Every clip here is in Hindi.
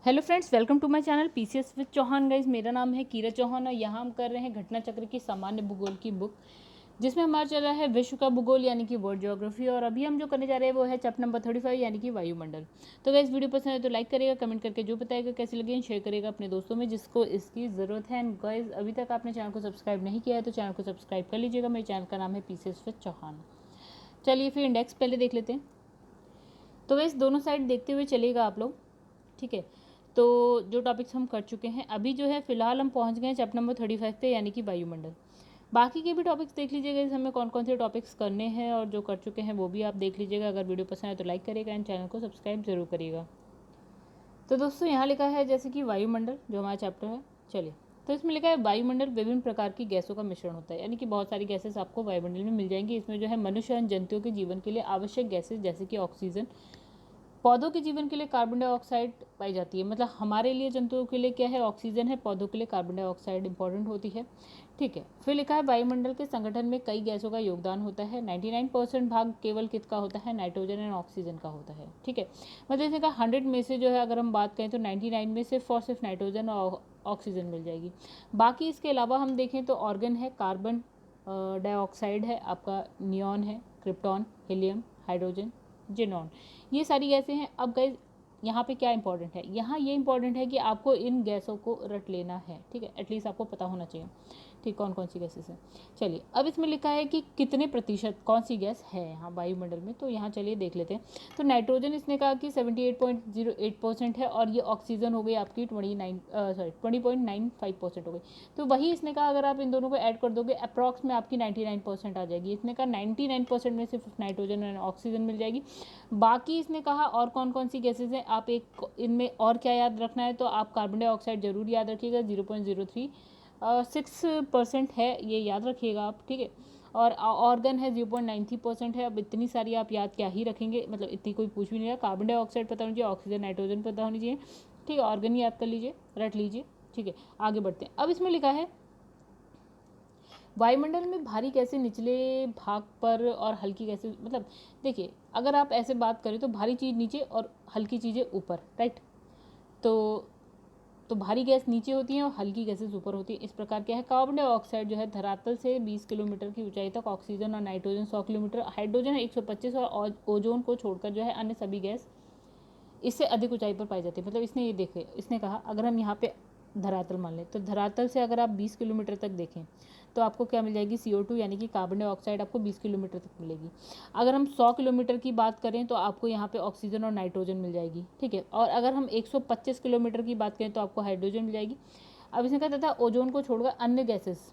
Hello friends, welcome to my channel PCS with Chauhan. Guys, मेरा नाम है कीरत चौहान और यहाँ हम कर रहे हैं घटना चक्र की सामान्य भूगोल की बुक, जिसमें हमारा चल रहा है विश्व का भूगोल यानी कि वर्ल्ड ज्योग्राफी। और अभी हम जो करने जा रहे हैं वो है चैप्टर नंबर 35 यानी कि वायुमंडल। तो गाइज, वीडियो पसंद है तो लाइक करेगा, कमेंट करके जो बताएगा कैसी लगी, शेयर करेगा अपने दोस्तों में जिसको इसकी ज़रूरत है। एंड गाइज, अभी तक आपने चैनल को सब्सक्राइब नहीं किया है तो चैनल को सब्सक्राइब कर लीजिएगा। मेरे चैनल का नाम है पीसीएस विद चौहान। चलिए फिर इंडेक्स पहले देख लेते हैं। तो गाइज, दोनों साइड देखते हुए चलिएगा आप लोग, ठीक है। तो जो टॉपिक्स हम कर चुके हैं, अभी जो है फिलहाल हम पहुंच गए हैं चैप्टर नंबर 35 पे यानी कि वायुमंडल। बाकी के भी टॉपिक्स देख लीजिएगा, इस हमें कौन कौन से टॉपिक्स करने हैं और जो कर चुके हैं वो भी आप देख लीजिएगा। अगर वीडियो पसंद है तो लाइक करिएगा एंड चैनल को सब्सक्राइब जरूर करिएगा। तो दोस्तों, यहाँ लिखा है जैसे कि वायुमंडल जो हमारा चैप्टर है। चलिए, तो इसमें लिखा है वायुमंडल विभिन्न प्रकार की गैसों का मिश्रण होता है, यानी कि बहुत सारी गैसेस आपको वायुमंडल में मिल जाएंगी। इसमें जो है मनुष्य और जंतुओं के जीवन के लिए आवश्यक गैसेज जैसे कि ऑक्सीजन, पौधों के जीवन के लिए कार्बन डाइऑक्साइड पाई जाती है। मतलब हमारे लिए, जंतुओं के लिए क्या है, ऑक्सीजन है, पौधों के लिए कार्बन डाइऑक्साइड इंपॉर्टेंट होती है, ठीक है। फिर लिखा है वायुमंडल के संगठन में कई गैसों का योगदान होता है। 99% भाग केवल किसका होता है, नाइट्रोजन एंड ऑक्सीजन का होता है, ठीक है। मतलब इसका 100 में से जो है अगर हम बात करें तो 99 में सिर्फ और सिर्फ नाइट्रोजन और ऑक्सीजन मिल जाएगी। बाकी इसके अलावा हम देखें तो ऑर्गन है, कार्बन डाइऑक्साइड है, आपका नियॉन है, क्रिप्टॉन, हीलियम, हाइड्रोजन, जेनॉन, ये सारी गैसें हैं। अब गाइस, यहाँ पे क्या इंपॉर्टेंट है, यहाँ ये इंपॉर्टेंट है कि आपको इन गैसों को रट लेना है, ठीक है। एटलीस्ट आपको पता होना चाहिए, ठीक, कौन कौन सी गैसेस हैं। चलिए, अब इसमें लिखा है कि कितने प्रतिशत कौन सी गैस है यहाँ वायुमंडल में, तो यहाँ चलिए देख लेते हैं। तो नाइट्रोजन इसने कहा कि 78.08% है और ये ऑक्सीजन हो गई आपकी 20.95% हो गई। तो वही इसने कहा अगर आप इन दोनों को ऐड कर दोगे अप्रॉक्स में आपकी 99% आ जाएगी। इसने कहा 99% में सिर्फ नाइट्रोजन और ऑक्सीजन मिल जाएगी। बाकी इसने कहा और कौन कौन सी गैसेज हैं, आप एक इनमें और क्या याद रखना है, तो आप कार्बन डाइऑक्साइड जरूर याद रखिएगा, 0.06% है, ये याद रखिएगा आप, ठीक है। और ऑर्गन है 0.93% है। अब इतनी सारी आप याद क्या ही रखेंगे, मतलब इतनी कोई पूछ भी नहीं रहा। कार्बन डाइऑक्साइड पता होनी चाहिए, ऑक्सीजन, नाइट्रोजन पता होनी चाहिए, ठीक है। ऑर्गन याद कर लीजिए, रट लीजिए, ठीक है। आगे बढ़ते हैं। अब इसमें लिखा है वायुमंडल में भारी गैसें निचले भाग पर और हल्की गैसें, मतलब देखिए, अगर आप ऐसे बात करें तो भारी चीज़ नीचे और हल्की चीज़ें ऊपर, राइट। तो भारी गैस नीचे होती हैं और हल्की गैसेस ऊपर होती हैं। इस प्रकार क्या है, कार्बन डाइऑक्साइड जो है धरातल से 20 किलोमीटर की ऊंचाई तक, ऑक्सीजन और नाइट्रोजन 100 किलोमीटर, हाइड्रोजन 125 और ओजोन को छोड़कर जो है अन्य सभी गैस इससे अधिक ऊंचाई पर पाई जाती है। मतलब इसने ये देखे, इसने कहा अगर हम यहाँ पे धरातल मान लें तो धरातल से अगर आप 20 किलोमीटर तक देखें तो आपको क्या मिल जाएगी, CO2 यानी कि कार्बन डाइऑक्साइड आपको 20 किलोमीटर तक मिलेगी। अगर हम 100 किलोमीटर की बात करें तो आपको यहाँ पे ऑक्सीजन और नाइट्रोजन मिल जाएगी, ठीक है। और अगर हम 125 किलोमीटर की बात करें तो आपको हाइड्रोजन मिल जाएगी। अब इसने कहा था ओजोन को छोड़कर अन्य गैसेस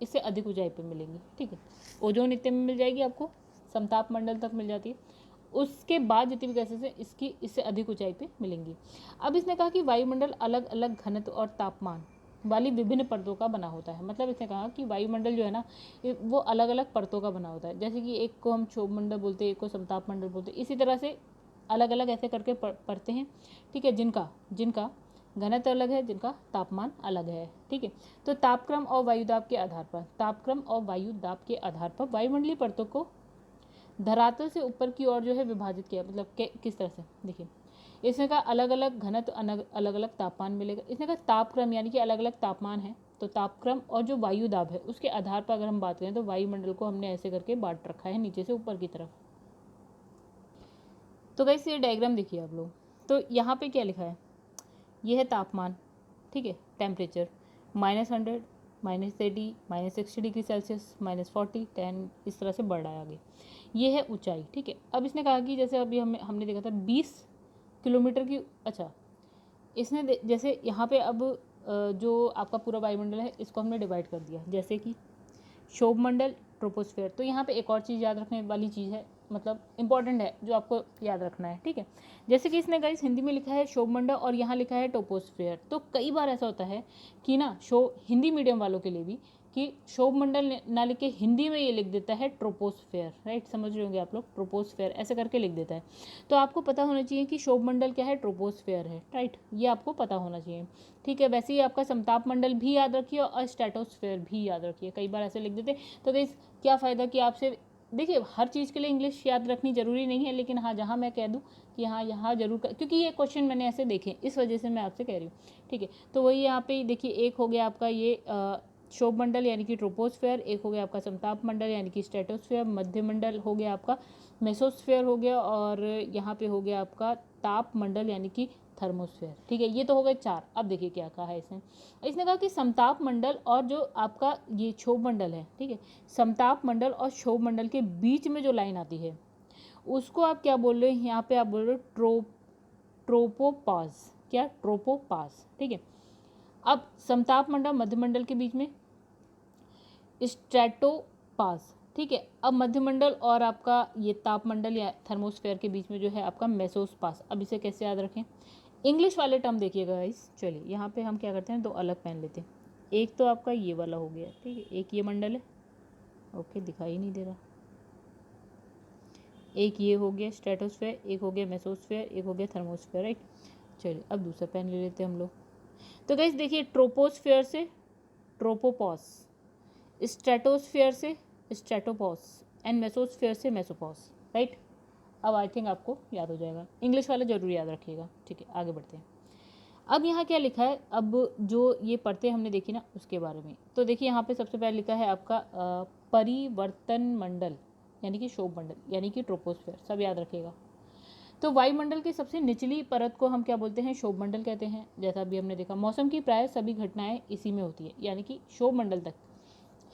इससे अधिक ऊंचाई पर मिलेंगी, ठीक है। ओजोन इतने में मिल जाएगी आपको, समताप मंडल तक मिल जाती है। उसके बाद जितनी भी गैसेस हैं इसकी इससे अधिक ऊंचाई पे मिलेंगी। अब इसने कहा कि वायुमंडल अलग अलग घनत्व और तापमान वाली विभिन्न परतों का बना होता है। मतलब इसने कहा कि वायुमंडल जो है ना, वो अलग अलग परतों का बना होता है। जैसे कि एक को हम क्षोभ मंडल बोलते हैं, एक को समताप मंडल बोलते हैं। इसी तरह से अलग अलग ऐसे करके परतें हैं, ठीक है, जिनका जिनका घनत्व अलग है, जिनका तापमान अलग है, ठीक है। तो तापक्रम और वायुदाब के आधार पर, तापक्रम और वायुदाब के आधार पर वायुमंडलीय परतों को धरातल से ऊपर की ओर जो है विभाजित किया। मतलब किस तरह से, देखिए, इसने कहा अलग अलग घनत्व, अलग अलग तापमान मिलेगा। इसने कहा तापक्रम यानी कि अलग अलग तापमान है, तो तापक्रम और जो वायु दाब है उसके आधार पर अगर हम बात करें तो वायुमंडल को हमने ऐसे करके बांट रखा है नीचे से ऊपर की तरफ। तो गाइस, ये डायग्राम देखिए आप लोग। तो यहाँ पे क्या लिखा है, ये है तापमान, ठीक है, टेम्परेचर -100, -80, -60 डिग्री सेल्सियस, -40, 10, इस तरह से बढ़ रहा है आगे। ये है ऊंचाई, ठीक है। अब इसने कहा कि जैसे अभी हमने देखा था 20 किलोमीटर की, अच्छा, इसने जैसे यहाँ पे अब जो आपका पूरा वायुमंडल है इसको हमने डिवाइड कर दिया, जैसे कि क्षोभ मंडल, ट्रोपोस्फेयर। तो यहाँ पे एक और चीज़ याद रखने वाली चीज़ है, मतलब इंपॉर्टेंट है जो आपको याद रखना है, ठीक है। जैसे कि इसने गाइस हिंदी में लिखा है क्षोभ मंडल और यहाँ लिखा है ट्रोपोस्फेयर। तो कई बार ऐसा होता है कि ना, हिंदी मीडियम वालों के लिए भी, कि क्षोभ मंडल ना लिख के हिंदी में ये लिख देता है ट्रोपोस्फेयर, राइट, समझ रहे होंगे आप लोग, ट्रोपोस्फेयर ऐसे करके लिख देता है। तो आपको पता होना चाहिए कि क्षोभ मंडल क्या है, ट्रोपोस्फेयर है, राइट, ये आपको पता होना चाहिए, ठीक है। वैसे ही आपका समताप मंडल भी याद रखिए और स्ट्रेटोस्फेयर भी याद रखिए, कई बार ऐसे लिख देते। तो गाइस, क्या फ़ायदा कि आपसे देखिए हर चीज़ के लिए इंग्लिश याद रखनी ज़रूरी नहीं है, लेकिन हाँ जहाँ मैं कह दूँ कि हाँ यहाँ जरूर क्योंकि ये क्वेश्चन मैंने ऐसे देखे, इस वजह से मैं आपसे कह रही हूँ, ठीक है। तो वही यहाँ पे देखिए, एक हो गया आपका ये क्षोभ मंडल यानी कि ट्रोपोस्फेयर, एक हो गया आपका समताप मंडल यानी कि स्ट्रेटोस्फेयर, मध्य मंडल हो गया आपका मेसोस्फेयर हो गया, और यहाँ पे हो गया आपका ताप मंडल यानी कि थर्मोस्फेयर, ठीक है। ये तो हो गए 4। अब देखिए क्या कहा है इसने कहा कि समताप मंडल और जो आपका ये क्षोभ मंडल है, ठीक है, समताप मंडल और क्षोभ मंडल के बीच में जो लाइन आती है उसको आप क्या बोल रहे हो, यहाँ पे आप बोल रहे हो ट्रोपोपास, क्या, ट्रोपोपास, ठीक है। अब समताप मंडल मध्य मंडल के बीच में स्ट्रेटोपास, ठीक है। अब मध्य मंडल और आपका ये ताप मंडल या थर्मोस्फेयर के बीच में जो है आपका मेसोस्पास। अब इसे कैसे याद रखें, इंग्लिश वाले टर्म देखिएगा गाइस। चलिए यहाँ पे हम क्या करते हैं, 2 अलग पेन लेते हैं। एक तो आपका ये वाला हो गया, ठीक है, एक ये मंडल है, ओके दिखाई नहीं दे रहा, एक ये हो गया स्ट्रेटोस्फेयर, एक हो गया मेसोस्फेयर, एक हो गया थर्मोस्फेयर, राइट। चलिए अब दूसरा पेन ले लेते हैं हम लोग। तो गाइस देखिए, ट्रोपोस्फेयर से ट्रोपोपॉस, स्ट्रेटोस्फेयर से स्ट्रेटोपॉस एंड मेसोस्फेयर से मेसोपॉस, राइट। अब आई थिंक आपको याद हो जाएगा, इंग्लिश वाला जरूर याद रखिएगा, ठीक है। आगे बढ़ते हैं। अब यहाँ क्या लिखा है, अब जो ये पढ़ते हमने देखी ना उसके बारे में। तो देखिए यहाँ पे सबसे पहले लिखा है आपका परिवर्तन मंडल यानी कि क्षोभ मंडल यानी कि ट्रोपोस्फेयर, सब याद रखिएगा। तो वायुमंडल की सबसे निचली परत को हम क्या बोलते हैं, क्षोभ मंडल कहते हैं। जैसा अभी हमने देखा, मौसम की प्राय सभी घटनाएं इसी में होती है, यानी कि क्षोभ मंडल तक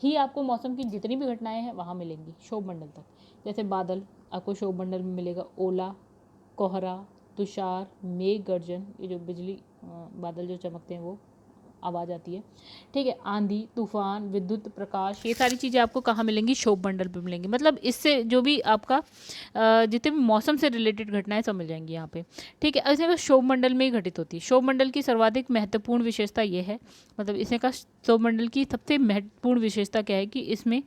ही आपको मौसम की जितनी भी घटनाएं हैं वहाँ मिलेंगी क्षोभ मंडल तक। जैसे बादल आपको क्षोभ मंडल में मिलेगा, ओला, कोहरा, तुषार, मेघ गर्जन, ये जो बिजली बादल जो चमकते हैं वो आवाज़ आती है, ठीक है, आंधी, तूफान, विद्युत प्रकाश, ये सारी चीज़ें आपको कहाँ मिलेंगी, क्षोभ मंडल पे मिलेंगी। मतलब इससे जो भी आपका जितने भी मौसम से रिलेटेड घटनाएं सब मिल जाएंगी यहाँ पे, ठीक है। इसमें क्षोभ मंडल में ही घटित होती है। क्षोभ मंडल की सर्वाधिक महत्वपूर्ण विशेषता ये है, मतलब इसने कहा क्षोभ मंडल की सबसे महत्वपूर्ण विशेषता क्या है कि इसमें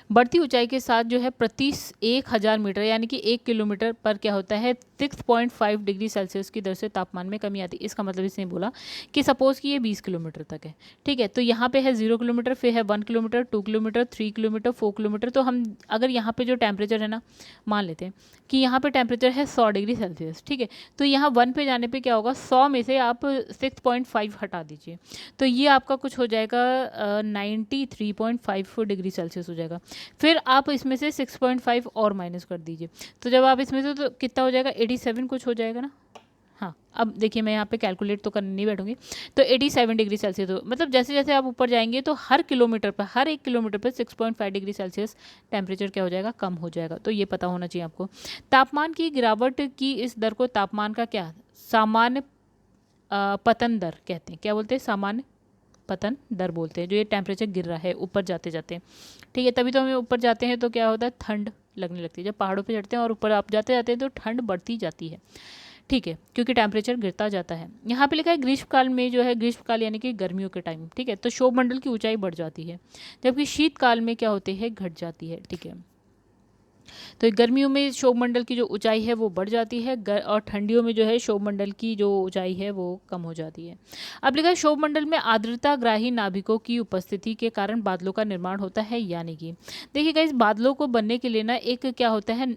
बढ़ती ऊंचाई के साथ जो है प्रति 1000 मीटर यानी कि 1 किलोमीटर पर क्या होता है 6.5 डिग्री सेल्सियस की दर से तापमान में कमी आती है। इसका मतलब इसने बोला कि सपोज कि ये 20 किलोमीटर तक है, ठीक है। तो यहाँ पे है 0 किलोमीटर, फिर है 1 किलोमीटर, 2 किलोमीटर, 3 किलोमीटर, 4 किलोमीटर। तो हम अगर यहाँ पे जो टेम्परेचर है ना, मान लेते हैं कि यहाँ पे टेम्परेचर है 100 डिग्री सेल्सियस, ठीक है। तो यहाँ 1 पे जाने पे क्या होगा, 100 में से आप 6.5 हटा दीजिए, तो ये आपका कुछ हो जाएगा 93.5 डिग्री सेल्सियस हो जाएगा। फिर आप इसमें से 6.5 और माइनस कर दीजिए, तो जब आप इसमें से तो कितना हो जाएगा, 87 कुछ हो जाएगा ना। हाँ, अब देखिए मैं यहाँ पे कैलकुलेट तो करने नहीं बैठूंगी, तो 87 डिग्री सेल्सियस हो, मतलब जैसे जैसे आप ऊपर जाएंगे तो हर किलोमीटर पर, हर 1 किलोमीटर पर 6.5 डिग्री सेल्सियस टेम्परेचर क्या हो जाएगा, कम हो जाएगा। तो ये पता होना चाहिए आपको। तापमान की गिरावट की इस दर को तापमान का क्या सामान्य पतन दर कहते हैं। क्या बोलते हैं, सामान्य पतन दर बोलते हैं, जो ये टेम्परेचर गिर रहा है ऊपर जाते जाते, ठीक है। तभी तो हमें ऊपर जाते हैं तो क्या होता है, ठंड लगने लगती है। जब पहाड़ों पे चढ़ते हैं और ऊपर आप जाते जाते हैं तो ठंड बढ़ती जाती है, ठीक है, क्योंकि टेम्परेचर गिरता जाता है। यहाँ पे लिखा है ग्रीष्मकाल में जो है, ग्रीष्मकाल यानी कि गर्मियों के टाइम, ठीक है, तो क्षोभ मंडल की ऊंचाई बढ़ जाती है, जबकि शीतकाल में क्या होते हैं, घट जाती है, ठीक है। तो गर्मियों में क्षोभ मंडल की जो ऊंचाई है वो बढ़ जाती है, और ठंडियों में जो है क्षोभ मंडल की जो ऊंचाई है वो कम हो जाती है। अब लिखा है क्षोभ मंडल में आर्द्रताग्राही नाभिकों की उपस्थिति के कारण बादलों का निर्माण होता है, यानी कि देखिएगा इस बादलों को बनने के लिए ना एक क्या होता है,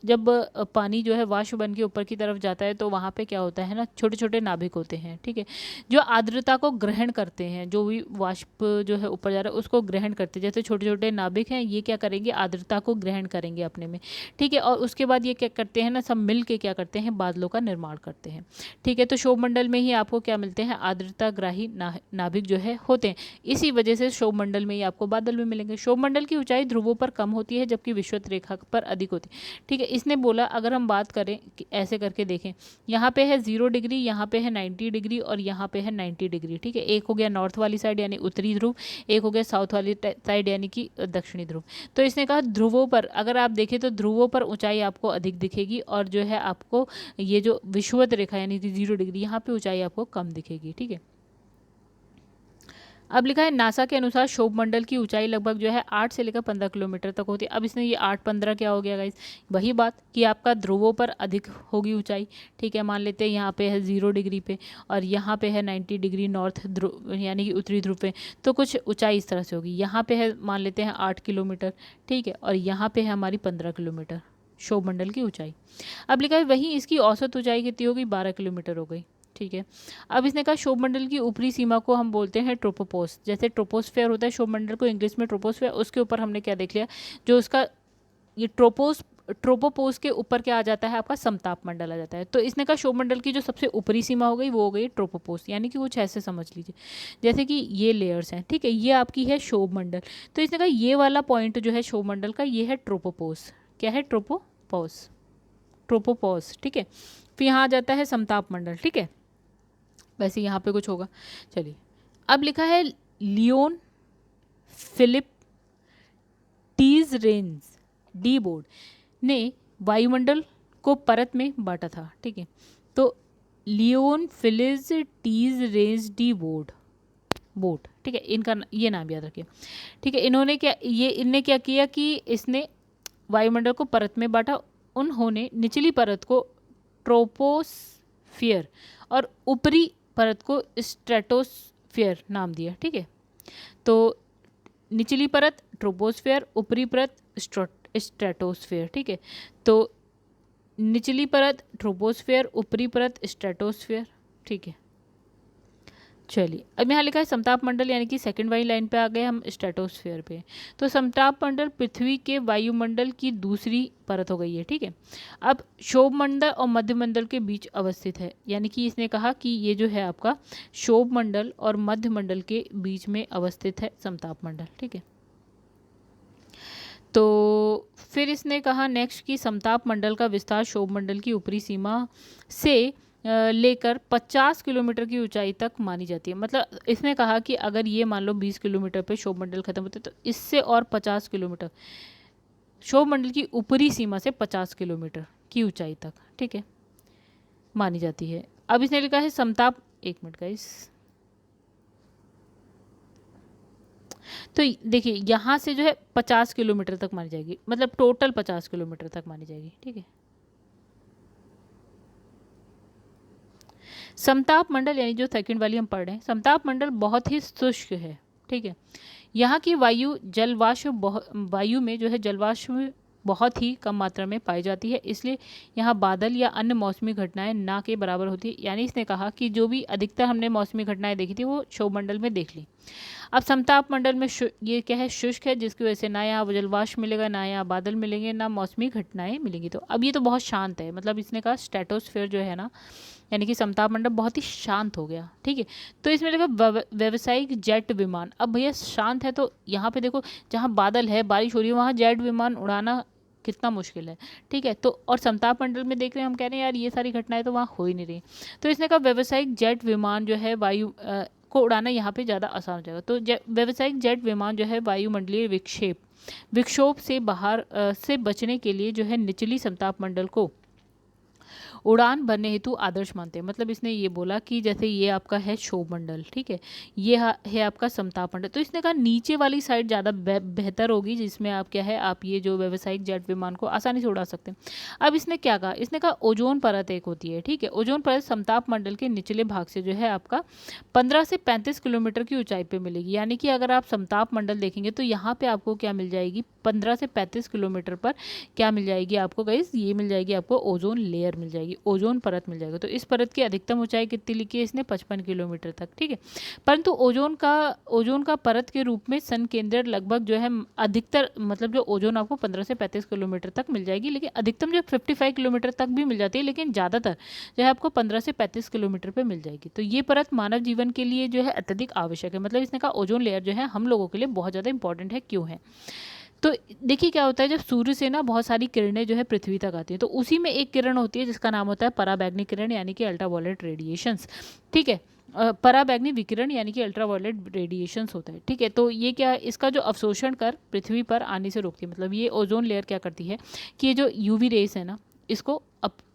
जब पानी जो है वाष्प बन के ऊपर की तरफ जाता है तो वहाँ पे क्या होता है ना, छोटे छोटे नाभिक होते हैं, ठीक है, जो आर्द्रता को ग्रहण करते हैं, जो भी वाष्प जो है ऊपर जा रहा है उसको ग्रहण करते हैं। जैसे छोटे छोटे नाभिक हैं, ये क्या करेंगे, आर्द्रता को ग्रहण करेंगे अपने में, ठीक है। और उसके बाद ये क्या करते हैं ना, सब मिल के क्या करते हैं, बादलों का निर्माण करते हैं, ठीक है। तो क्षोभ मंडल में ही आपको क्या मिलते हैं, आर्द्रताग्राही नाभिक जो है होते हैं। इसी वजह से क्षोभ मंडल में ही आपको बादल भी मिलेंगे। क्षोभ मंडल की ऊंचाई ध्रुवों पर कम होती है, जबकि विषुवत रेखा पर अधिक होती है, ठीक है। इसने बोला अगर हम बात करें ऐसे करके देखें, यहाँ पे है 0 डिग्री, यहाँ पे है 90 डिग्री और यहाँ पे है 90 डिग्री, ठीक है। एक हो गया नॉर्थ वाली साइड यानी उत्तरी ध्रुव, एक हो गया साउथ वाली साइड यानी कि दक्षिणी ध्रुव। तो इसने कहा ध्रुवों पर अगर आप देखें तो ध्रुवों पर ऊंचाई आपको अधिक दिखेगी, और जो है आपको ये जो विषुवत रेखा यानी कि 0 डिग्री यहाँ पे ऊंचाई आपको कम दिखेगी, ठीक है। अब लिखा है नासा के अनुसार क्षोभ मंडल की ऊंचाई लगभग जो है 8 से लेकर 15 किलोमीटर तक होती है। अब इसने ये 8-15 क्या हो गया गाइस, वही बात कि आपका ध्रुवों पर अधिक होगी ऊंचाई। ठीक है, मान लेते हैं यहाँ पे है 0 डिग्री पे और यहाँ पे है 90 डिग्री नॉर्थ ध्रुव यानी कि उत्तरी ध्रुव पे, तो कुछ ऊंचाई इस तरह से होगी। यहाँ पे है मान लेते हैं 8 किलोमीटर, ठीक है, और यहाँ पे है हमारी 15 किलोमीटर क्षोभ मंडल की ऊंचाई। अब लिखा है वहीं इसकी औसत ऊंचाई कितनी होगी, 12 किलोमीटर हो गई। ठीक है, अब इसने कहा क्षोभ मंडल की ऊपरी सीमा को हम बोलते हैं ट्रोपोपोस। जैसे ट्रोपोस्फेयर होता है क्षोभ मंडल को इंग्लिश में ट्रोपोस्फेयर, उसके ऊपर हमने क्या देख लिया, जो उसका ये ट्रोपोपोस के ऊपर क्या आ जाता है, आपका समताप मंडल आ जाता है। तो इसने कहा क्षोभ मंडल की जो सबसे ऊपरी सीमा हो गई वो हो गई ट्रोपोपोस, यानी कि कुछ ऐसे समझ लीजिए जैसे कि ये लेयर्स हैं। ठीक है, ये आपकी है क्षोभ मंडल, तो इसने कहा ये वाला पॉइंट जो है क्षोभ मंडल का ये है ट्रोपोपोस। क्या है, ट्रोपोपोस, ट्रोपोपोस। ठीक है, फिर यहाँ आ जाता है समताप मंडल। ठीक है, वैसे यहाँ पे कुछ होगा। चलिए, अब लिखा है लियोन फिलिप टीजरेंज डी बोर्ड ने वायुमंडल को परत में बांटा था। ठीक है, तो लियोन फिलिज टीजरेंज डी बोर्ड, ठीक है, इनका ये नाम याद रखिए। ठीक है, इनने क्या किया कि इसने वायुमंडल को परत में बांटा। उन्होंने निचली परत को ट्रोपोस्फियर और ऊपरी परत को स्ट्रेटोस्फियर नाम दिया। ठीक है, तो निचली परत ट्रोपोस्फियर, ऊपरी परत स्ट्रेटोस्फियर। ठीक है, तो निचली परत ट्रोपोस्फियर, ऊपरी परत स्ट्रेटोस्फियर। ठीक है, चलिए, अब यहाँ लिखा है समताप मंडल, यानी कि सेकंड वाली लाइन पे आ गए हम स्ट्रेटोस्फियर पे। तो समताप मंडल पृथ्वी के वायुमंडल की दूसरी परत हो गई है। ठीक है, अब क्षोभ मंडल और मध्य मंडल के बीच अवस्थित है, यानी कि इसने कहा कि ये जो है आपका क्षोभ मंडल और मध्य मंडल के बीच में अवस्थित है समताप मंडल। ठीक है, तो फिर इसने कहा नेक्स्ट कि समताप मंडल का विस्तार क्षोभ मंडल की ऊपरी सीमा से लेकर 50 किलोमीटर की ऊंचाई तक मानी जाती है। मतलब इसने कहा कि अगर ये मान लो 20 किलोमीटर पे क्षोभ मंडल खत्म होता है, तो इससे और 50 किलोमीटर क्षोभ मंडल की ऊपरी सीमा से 50 किलोमीटर की ऊंचाई तक, ठीक है, मानी जाती है। अब इसने लिखा है समताप, एक मिनट गाइस, तो देखिए यहाँ से जो है 50 किलोमीटर तक मानी जाएगी, मतलब टोटल 50 किलोमीटर तक मानी जाएगी। ठीक है, समताप मंडल यानी जो सेकंड वाली हम पढ़ रहे हैं, समताप मंडल बहुत ही शुष्क है। ठीक है, यहाँ की वायु में जो है जलवाष्प बहुत ही कम मात्रा में पाई जाती है, इसलिए यहाँ बादल या अन्य मौसमी घटनाएं ना के बराबर होती है। यानी इसने कहा कि जो भी अधिकतर हमने मौसमी घटनाएं देखी थी वो क्षोभ मंडल में देख ली। अब समताप मंडल में ये क्या है, शुष्क है, जिसकी वजह से ना यहाँ जलवाष्प मिलेगा, ना यहाँ बादल मिलेंगे, ना मौसमी घटनाएं मिलेंगी। तो अब ये तो बहुत शांत है, मतलब इसने कहा स्ट्रेटोस्फीयर जो है ना, यानी कि समताप मंडल बहुत ही शांत हो गया। ठीक है, तो इसमें लिखा व्यावसायिक जेट विमान। अब भैया शांत है तो यहाँ पे देखो जहाँ बादल है, बारिश हो रही है, वहाँ जेट विमान उड़ाना कितना मुश्किल है। ठीक है, तो और समताप मंडल में देख रहे हैं हम, कह रहे हैं यार ये सारी घटनाएं तो वहाँ हो ही नहीं रही। तो इसने कहा व्यावसायिक जेट विमान जो है वायु को उड़ाना यहाँ पे ज़्यादा आसान हो जाएगा। तो व्यावसायिक जेट विमान जो है वायुमंडलीय विक्षोभ से बाहर से बचने के लिए जो है निचली समताप मंडल को उड़ान भरने हेतु आदर्श मानते हैं। मतलब इसने ये बोला कि जैसे ये आपका है क्षोभ मंडल, ठीक है, ये है आपका समताप मंडल, तो इसने कहा नीचे वाली साइड ज़्यादा बेहतर होगी, जिसमें आप क्या है, आप ये जो व्यावसायिक जेट विमान को आसानी से उड़ा सकते हैं। अब इसने क्या कहा, इसने कहा ओजोन परत एक होती है। ठीक है, ओजोन परत समताप मंडल के निचले भाग से जो है आपका 15 से 35 किलोमीटर की ऊंचाई पे मिलेगी। यानी कि अगर आप समताप मंडल देखेंगे तो यहाँ पे आपको क्या मिल जाएगी, 15 से 35 किलोमीटर पर क्या मिल जाएगी आपको गाइस, ये मिल जाएगी आपको ओजोन लेयर मिल जाएगी, ओजोन परत मिल जाएगा। तो इस परत की अधिकतम ऊंचाई कितनी लिखी है इसने, 55 किलोमीटर तक। ठीक है, परंतु ओजोन का परत के रूप में सन केंद्र लगभग जो है अधिकतर, मतलब जो ओजोन आपको 15 से 35 किलोमीटर तक मिल जाएगी, लेकिन अधिकतम जो 55 किलोमीटर तक भी मिल जाती है, लेकिन ज़्यादातर जो है आपको 15 से 35 किलोमीटर पर मिल जाएगी। तो ये परत मानव जीवन के लिए जो है अत्यधिक आवश्यक है। मतलब इसने कहा ओजोन लेयर जो है हम लोगों के लिए बहुत ज़्यादा इंपॉर्टेंट है। क्यों है, तो देखिए क्या होता है, जब सूर्य से ना बहुत सारी किरणें जो है पृथ्वी तक आती है, तो उसी में एक किरण होती है जिसका नाम होता है पराबैंगनी किरण, यानी कि अल्ट्रावायलेट रेडिएशंस। ठीक है, पराबैंगनी विकिरण यानी कि अल्ट्रावायलेट रेडिएशंस होता है। ठीक है, तो ये क्या है, इसका जो अवशोषण कर पृथ्वी पर आने से रोकती है। मतलब ये ओजोन लेयर क्या करती है कि ये जो यूवी रेस है ना, इसको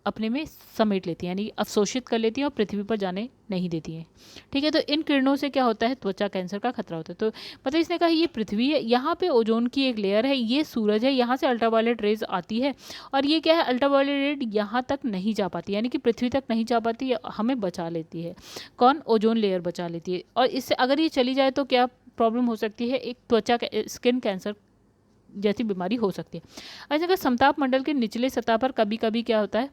अपने में समेट लेती हैं, यानी अवशोषित कर लेती हैं और पृथ्वी पर जाने नहीं देती हैं। ठीक है, तो इन किरणों से क्या होता है, त्वचा कैंसर का खतरा होता है। तो मतलब इसने कहा ये पृथ्वी है, यहाँ पे ओजोन की एक लेयर है, ये सूरज है, यहाँ से अल्ट्रावायलेट रेज आती है और ये क्या है, अल्ट्रावायलेट रेड यहाँ तक नहीं जा पाती, यानी कि पृथ्वी तक नहीं जा पाती, हमें बचा लेती है। कौन, ओजोन लेयर बचा लेती है। और इससे अगर ये चली जाए तो क्या प्रॉब्लम हो सकती है, एक त्वचा स्किन कैंसर जैसी बीमारी हो सकती है। अच्छा, अगर समताप मंडल के निचले सतह पर कभी कभी क्या होता है,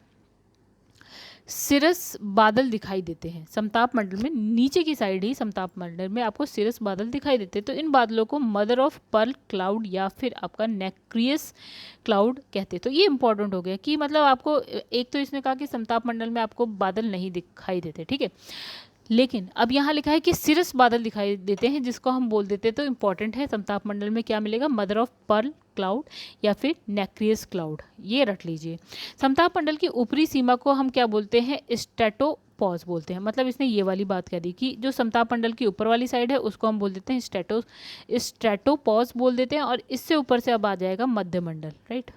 सिरस बादल दिखाई देते हैं। समताप मंडल में नीचे की साइड ही समताप मंडल में आपको सिरस बादल दिखाई देते हैं। तो इन बादलों को मदर ऑफ पर्ल क्लाउड या फिर आपका नेक्रियस क्लाउड कहते हैं। तो ये इंपॉर्टेंट हो गया कि मतलब आपको एक तो इसने कहा कि समताप मंडल में आपको बादल नहीं दिखाई देते, ठीक है, लेकिन अब यहाँ लिखा है कि सिरस बादल दिखाई देते हैं, जिसको हम बोल देते हैं। तो इंपॉर्टेंट है, समताप मंडल में क्या मिलेगा, मदर ऑफ पर्ल क्लाउड या फिर नेक्रियस क्लाउड, ये रट लीजिए। समताप मंडल की ऊपरी सीमा को हम क्या बोलते हैं, स्ट्रेटोपॉज बोलते हैं। मतलब इसने ये वाली बात कह दी कि जो समताप मंडल की ऊपर वाली साइड है उसको हम बोल देते हैं स्ट्रेटोपॉज बोल देते हैं, और इससे ऊपर से अब आ जाएगा मध्य मंडल, राइट।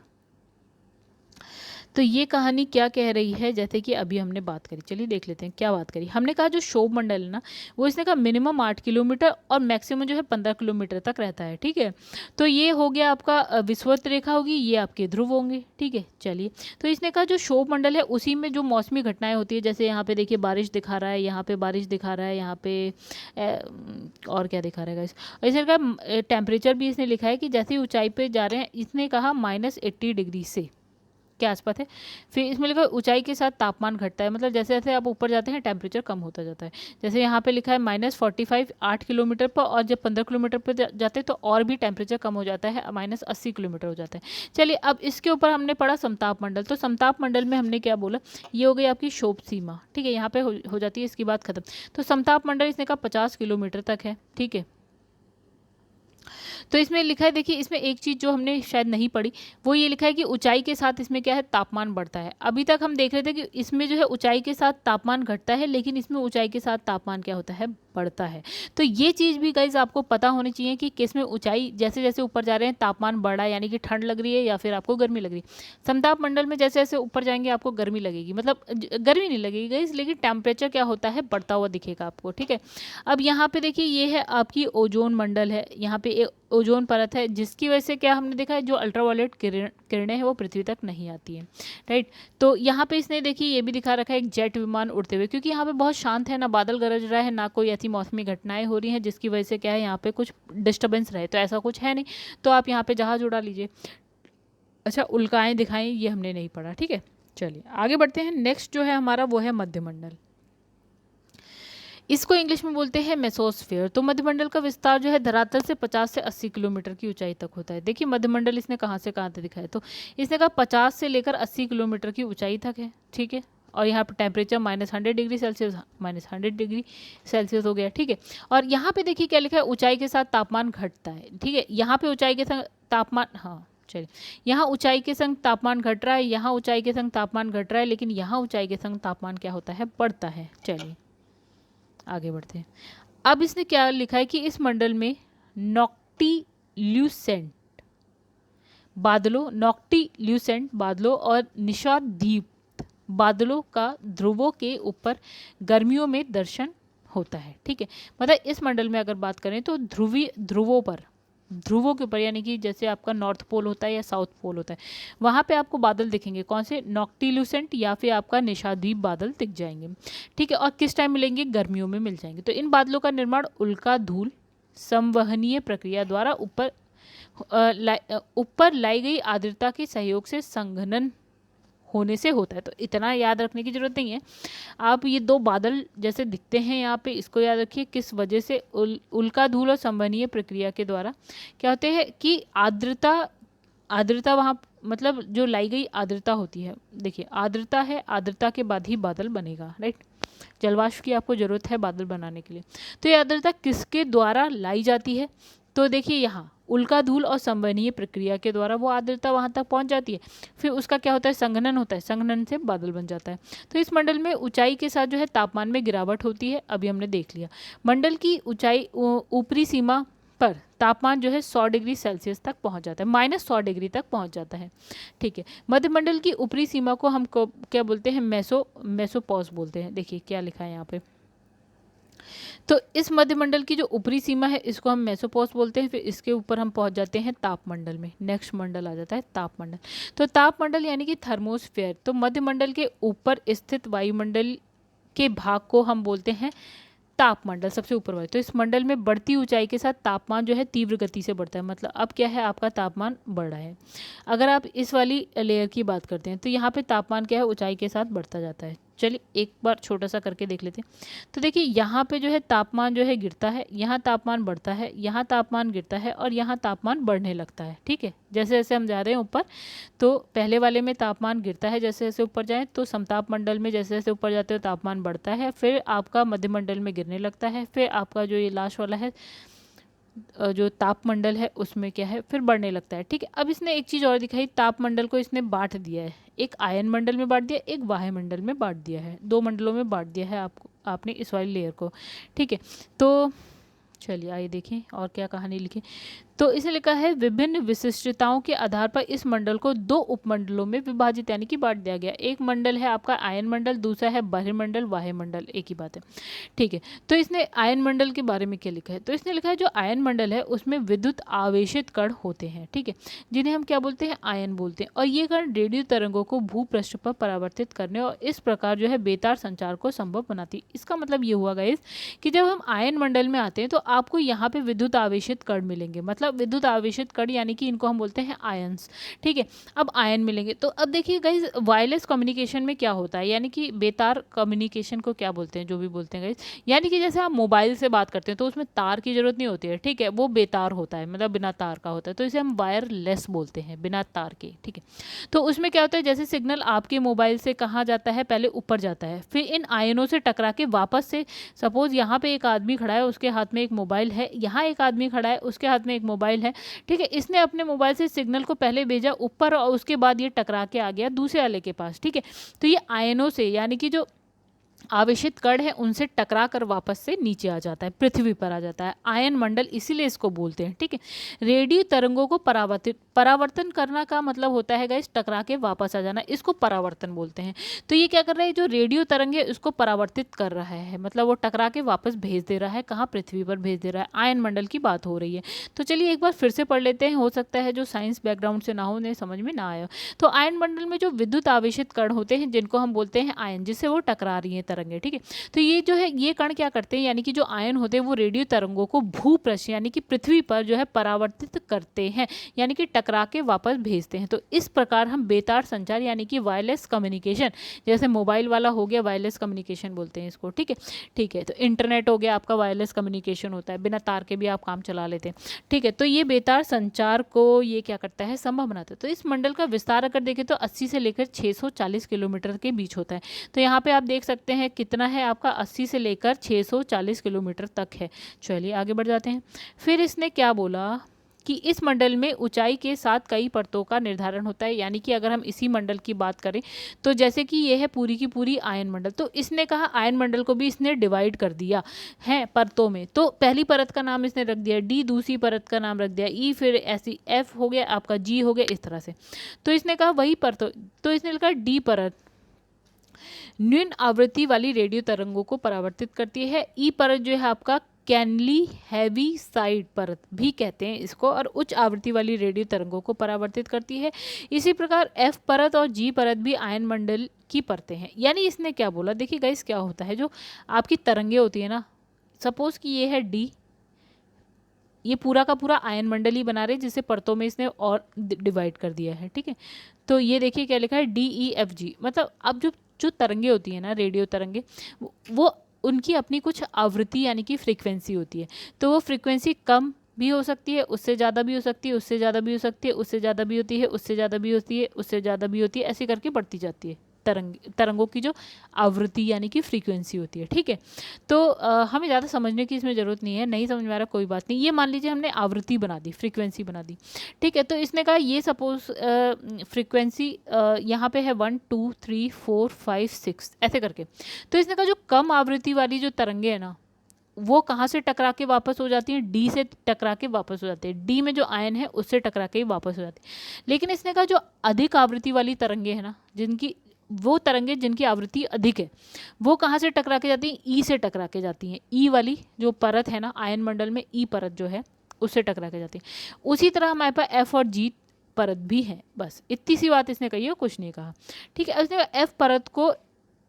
तो ये कहानी क्या कह रही है, जैसे कि अभी हमने बात करी, चलिए देख लेते हैं क्या बात करी। हमने कहा जो क्षोभ मंडल है ना, वो इसने कहा मिनिमम 8 किलोमीटर और मैक्सिमम जो है 15 किलोमीटर तक रहता है, ठीक है। तो ये हो गया आपका विषुवत रेखा होगी, ये आपके ध्रुव होंगे, ठीक है। चलिए, तो इसने कहा जो क्षोभ मंडल है उसी में जो मौसमी घटनाएं होती है, जैसे यहाँ पे देखिए बारिश दिखा रहा है, यहाँ पे बारिश दिखा रहा है, यहाँ पे और क्या दिखा रहेगा इस, इसने कहा टेम्परेचर भी इसने लिखा है कि जैसे ही ऊंचाई पे जा रहे हैं, इसने कहा -80 डिग्री से के आसपास है। फिर इसमें लिखा है ऊंचाई के साथ तापमान घटता है, मतलब जैसे जैसे आप ऊपर जाते हैं टेम्परेचर कम होता जाता है। जैसे यहाँ पे लिखा है -45 8 किलोमीटर पर, और जब 15 किलोमीटर पर जाते हैं तो और भी टेम्परेचर कम हो जाता है, -80 किलोमीटर हो जाता है। चलिए, अब इसके ऊपर हमने पढ़ा समताप मंडल। तो समताप मंडल में हमने क्या बोला, ये हो गई आपकी क्षोभ सीमा, ठीक है, यहाँ पे हो जाती है, इसकी बात खत्म। तो समताप मंडल इसने कहा 50 किलोमीटर तक है, ठीक है। तो इसमें लिखा है, देखिए इसमें एक चीज़ जो हमने शायद नहीं पढ़ी, वो ये लिखा है कि ऊंचाई के साथ इसमें क्या है, तापमान बढ़ता है। अभी तक हम देख रहे थे कि इसमें जो है ऊंचाई के साथ तापमान घटता है, लेकिन इसमें ऊंचाई के साथ तापमान क्या होता है, बढ़ता है। तो ये चीज़ भी गाइज आपको पता होनी चाहिए कि किसमें ऊंचाई जैसे जैसे ऊपर जा रहे हैं तापमान बढ़ा है, यानी कि ठंड लग रही है या फिर आपको गर्मी लग रही है। समताप मंडल में जैसे जैसे ऊपर जाएंगे आपको गर्मी लगेगी, मतलब गर्मी नहीं लगेगी गाइज, लेकिन टेम्परेचर क्या होता है, बढ़ता हुआ दिखेगा आपको, ठीक है। अब यहाँ पे देखिए ये है आपकी ओजोन मंडल है, यहाँ पे एक ओजोन परत है, जिसकी वजह से क्या हमने देखा है, जो अल्ट्रावायलेट किरणें हैं वो पृथ्वी तक नहीं आती हैं, राइट। तो यहाँ पे इसने देखिए ये भी दिखा रखा है एक जेट विमान उड़ते हुए, क्योंकि यहाँ पे बहुत शांत है, ना बादल गरज रहा है, ना कोई ऐसी मौसमी घटनाएं हो रही हैं जिसकी वजह से क्या है यहाँ पे कुछ डिस्टर्बेंस रहे, तो ऐसा कुछ है नहीं। तो आप यहाँ पे जहाज उड़ा लीजिए। अच्छा, उल्काएं दिखाएं, ये हमने नहीं पढ़ा, ठीक है। चलिए आगे बढ़ते हैं। नेक्स्ट जो है हमारा वो है मध्यमंडल। इसको इंग्लिश में बोलते हैं मेसोस्फीयर। तो मध्यमंडल का विस्तार जो है धरातल से 50 से 80 किलोमीटर की ऊंचाई तक होता है। देखिए मध्यमंडल इसने कहाँ से कहाँ तक दिखाया, तो इसने कहा 50 से लेकर 80 किलोमीटर की ऊंचाई तक है, ठीक है। और यहाँ पर temperature -100 degree Celsius -100 degree Celsius हो गया, ठीक है। और यहाँ पे देखिए क्या लिखा है, ऊंचाई के साथ तापमान घटता है, ठीक है। यहाँ पे ऊंचाई के संग तापमान, हाँ चलिए, यहाँ ऊंचाई के संग तापमान घट रहा है, यहाँ ऊंचाई के संग तापमान घट रहा है, लेकिन यहाँ ऊंचाई के संग तापमान क्या होता है, बढ़ता है। चलिए आगे बढ़ते हैं। अब इसने क्या लिखा है कि इस मंडल में नॉक्टिल्यूसेंट बादलों और निशादीप्त बादलों का ध्रुवों के ऊपर गर्मियों में दर्शन होता है, ठीक है। मतलब इस मंडल में अगर बात करें तो ध्रुवों के ऊपर, यानी कि जैसे आपका नॉर्थ पोल होता है या साउथ पोल होता है, वहाँ पे आपको बादल दिखेंगे, कौन से, नॉक्टिल्यूसेंट या फिर आपका निशाद्वीप बादल दिख जाएंगे, ठीक है। और किस टाइम मिलेंगे, गर्मियों में मिल जाएंगे। तो इन बादलों का निर्माण उल्का धूल संवहनीय प्रक्रिया द्वारा ऊपर लाई गई आर्द्रता के सहयोग से संघनन होने से होता है। तो इतना याद रखने की जरूरत नहीं है। आप ये दो बादल जैसे दिखते हैं यहाँ पे, इसको याद रखिए किस वजह से, उल्का धूल और संवहनीय प्रक्रिया के द्वारा क्या होते हैं कि आर्द्रता वहाँ, मतलब जो लाई गई आर्द्रता होती है, देखिए आर्द्रता है, आर्द्रता के बाद ही बादल बनेगा, राइट। जलवाष्प की आपको जरूरत है बादल बनाने के लिए। तो ये आर्द्रता किसके द्वारा लाई जाती है, तो देखिए यहाँ उल्का धूल और संवहनीय प्रक्रिया के द्वारा वो आर्द्रता वहाँ तक पहुँच जाती है, फिर उसका क्या होता है, संघनन होता है, संघनन से बादल बन जाता है। तो इस मंडल में ऊंचाई के साथ जो है तापमान में गिरावट होती है, अभी हमने देख लिया। मंडल की ऊंचाई ऊपरी सीमा पर तापमान जो है 100 डिग्री सेल्सियस तक पहुंच जाता है, -100 डिग्री तक पहुंच जाता है। ठीक है, मध्यमंडल की ऊपरी सीमा को हम क्या बोलते हैं, मेसोपॉज बोलते हैं। देखिए क्या लिखा है यहाँ पे, तो इस मध्यमंडल की जो ऊपरी सीमा है इसको हम मेसोपॉज बोलते हैं। फिर इसके ऊपर हम पहुंच जाते हैं तापमंडल में। नेक्स्ट मंडल आ जाता है तापमंडल। तो तापमंडल यानी कि थर्मोस्फेयर, तो मध्यमंडल के ऊपर स्थित वायुमंडल के भाग को हम बोलते हैं तापमंडल, सबसे ऊपर वाले। तो इस मंडल में बढ़ती ऊंचाई के साथ तापमान जो है तीव्र गति से बढ़ता है। मतलब अब क्या है, आपका तापमान बढ़ रहा है। अगर आप इस वाली लेयर की बात करते हैं तो यहाँ पे तापमान क्या है, ऊंचाई के साथ बढ़ता जाता है। चलिए एक बार छोटा सा करके देख लेते हैं। तो देखिए यहाँ पे जो है तापमान जो है गिरता है, यहाँ तापमान बढ़ता है, यहाँ तापमान गिरता है और यहाँ तापमान बढ़ने लगता है। ठीक है, जैसे जैसे हम जा रहे हैं ऊपर, तो पहले वाले में तापमान गिरता है जैसे जैसे ऊपर जाएं, तो समताप मंडल में जैसे जैसे ऊपर जाते हो तापमान बढ़ता है, फिर आपका मध्यमंडल में गिरने लगता है, फिर आपका जो ये लास्ट वाला है जो तापमंडल है उसमें क्या है, फिर बढ़ने लगता है। ठीक है, अब इसने एक चीज़ और दिखाई, तापमंडल को इसने बांट दिया है, एक आयन मंडल में बांट दिया, एक वायु मंडल में बांट दिया है, 2 मंडलों में बांट दिया है आपने इस वाली लेयर को। ठीक है, तो चलिए आइए देखें और क्या कहानी लिखी। तो इसे लिखा है, विभिन्न विशिष्टताओं के आधार पर इस मंडल को 2 उपमंडलों में विभाजित यानी कि बांट दिया गया। एक मंडल है आपका आयन मंडल, दूसरा है बहिर्मंडल वायुमंडल, एक ही बात है। ठीक है, तो इसने आयन मंडल के बारे में क्या लिखा है, तो इसने लिखा है जो आयन मंडल है उसमें विद्युत आवेशित कण होते हैं। ठीक है, जिन्हें हम क्या बोलते हैं, आयन बोलते हैं। और ये कण रेडियो तरंगों को भूपृष्ठ पर परावर्तित करने और इस प्रकार जो है बेतार संचार को संभव बनाती है। इसका मतलब ये हुआ गाइस कि जब हम आयन मंडल में आते हैं तो आपको यहाँ पे विद्युत आवेशित कण मिलेंगे। मतलब विद्युत आवेशित कण यानी कि इनको हम बोलते हैं आयंस। ठीक है, अब आयन मिलेंगे। तो अब देखिए गाइस, वायरलेस कम्युनिकेशन में क्या होता है, यानी कि बेतार कम्युनिकेशन को क्या बोलते हैं, जो भी बोलते हैं गाइस, यानी कि जैसे आप मोबाइल से बात करते हैं तो उसमें तार की जरूरत नहीं होती है। ठीक है, वो बेतार होता है, मतलब बिना तार का होता है, तो इसे हम वायरलेस बोलते हैं, बिना तार के। ठीक है, तो उसमें क्या होता है, जैसे सिग्नल आपके मोबाइल से कहाँ जाता है, पहले ऊपर जाता है, फिर इन आयनों से टकरा के वापस से, सपोज यहाँ पे एक आदमी खड़ा है, उसके हाथ में एक मोबाइल है, यहाँ एक आदमी खड़ा है, उसके हाथ में एक मोबाइल है। ठीक है, इसने अपने मोबाइल से सिग्नल को पहले भेजा ऊपर और उसके बाद ये टकरा के आ गया दूसरे वाले के पास। ठीक है, तो ये आयनों से, यानी कि जो आवेशित कण है उनसे टकरा कर वापस से नीचे आ जाता है, पृथ्वी पर आ जाता है। आयन मंडल इसीलिए इसको बोलते हैं। ठीक है, रेडियो तरंगों को परावर्तन करना का मतलब होता है गाइस टकरा के वापस आ जाना, इसको परावर्तन बोलते हैं। तो ये क्या कर रहा है, जो रेडियो तरंग है उसको परावर्तित कर रहा है, मतलब वो टकरा के वापस भेज दे रहा है, कहाँ, पृथ्वी पर भेज दे रहा है। आयन मंडल की बात हो रही है। तो चलिए एक बार फिर से पढ़ लेते हैं, हो सकता है जो साइंस बैकग्राउंड से ना हो उन्हें समझ में ना आया। तो आयन मंडल में जो विद्युत आवेशित कण होते हैं जिनको हम बोलते हैं आयन, जिससे वो टकरा रही है तरंगे। ठीक है, तो ये जो है ये कण क्या करते हैं, यानी कि जो आयन होते हैं वो रेडियो तरंगों को भूपृष्ठ यानी कि पृथ्वी पर जो है परावर्तित करते हैं, यानी कि टकरा के वापस भेजते हैं। तो इस प्रकार हम बेतार संचार यानी कि वायरलेस कम्युनिकेशन, जैसे मोबाइल वाला हो गया वायरलेस कम्युनिकेशन बोलते हैं इसको। ठीक है, ठीक है, तो इंटरनेट हो गया आपका वायरलेस कम्युनिकेशन होता है, बिना तार के भी आप काम चला लेते हैं। ठीक है, तो ये बेतार संचार को ये क्या करता है, संभव बनाता है। तो इस मंडल का विस्तार अगर देखें तो 80 से लेकर 640 किलोमीटर के बीच होता है। तो यहाँ पे आप देख सकते हैं कितना है आपका, 80 से लेकर 640 किलोमीटर तक है। चलिए आगे बढ़ जाते हैं। फिर इसने क्या बोला कि इस मंडल में ऊंचाई के साथ कई परतों का निर्धारण होता है, यानी कि अगर हम इसी मंडल की बात करें तो जैसे कि ये है पूरी की पूरी आयन मंडल, तो इसने कहा आयन मंडल को भी इसने डिवाइड कर दिया है परतों में। तो पहली परत का नाम इसने रख दिया डी, दूसरी परत का नाम रख दिया ई, फिर ऐसी एफ हो गया आपका, जी हो गया, इस तरह से। तो इसने कहा वही परतों, तो इसने लिखा डी परत निम्न आवृत्ति वाली रेडियो तरंगों को परावर्तित करती है। ई परत जो है आपका कैनली हैवी साइड परत भी कहते हैं इसको, और उच्च आवृत्ति वाली रेडियो तरंगों को परावर्तित करती है। इसी प्रकार एफ परत और जी परत भी आयन मंडल की परतें हैं। यानी इसने क्या बोला, देखिए गाइस क्या होता है, जो आपकी तरंगे होती है ना, सपोज कि ये है डी, ये पूरा का पूरा आयन मंडल ही बना रहे जिसे परतों में इसने और डिवाइड कर दिया है। ठीक है, तो ये देखिए क्या लिखा है, डी ई एफ जी। मतलब अब जो तरंगे होती है ना, रेडियो तरंगे, वो उनकी अपनी कुछ आवृत्ति यानी कि फ्रीक्वेंसी होती है। तो वो फ्रीक्वेंसी कम भी हो सकती है, उससे ज़्यादा भी हो सकती है, उससे ज़्यादा भी हो सकती है, उससे ज़्यादा भी होती है, उससे ज़्यादा भी होती है, उससे ज़्यादा भी होती है, ऐसे करके बढ़ती जाती है तरंगों की जो आवृत्ति यानी कि फ्रीक्वेंसी होती है। ठीक है, तो हमें ज़्यादा समझने की इसमें ज़रूरत नहीं है, नहीं समझ में आ रहा कोई बात नहीं। ये मान लीजिए हमने आवृत्ति बना दी, फ्रीक्वेंसी बना दी। ठीक है, तो इसने कहा ये सपोज फ्रीक्वेंसी यहाँ पे है 1 2 3 4 5 6 ऐसे करके। तो इसने कहा जो कम आवृत्ति वाली जो तरंगे है ना, वो कहाँ से टकरा के वापस हो जाती हैं, डी से टकरा के वापस हो जाती है, डी में जो आयन है उससे टकरा के वापस हो जाती है। लेकिन इसने कहा जो अधिक आवृत्ति वाली तरंगे है ना, जिनकी वो तरंगे जिनकी आवृत्ति अधिक है, वो कहाँ से टकरा के जाती हैं, ई से टकरा के जाती हैं। ई वाली जो परत है ना आयन मंडल में, ई परत जो है उससे टकरा के जाती है। उसी तरह हमारे पास एफ और जी परत भी है। बस इतनी सी बात इसने कही है, कुछ नहीं कहा, ठीक है। उसने एफ परत को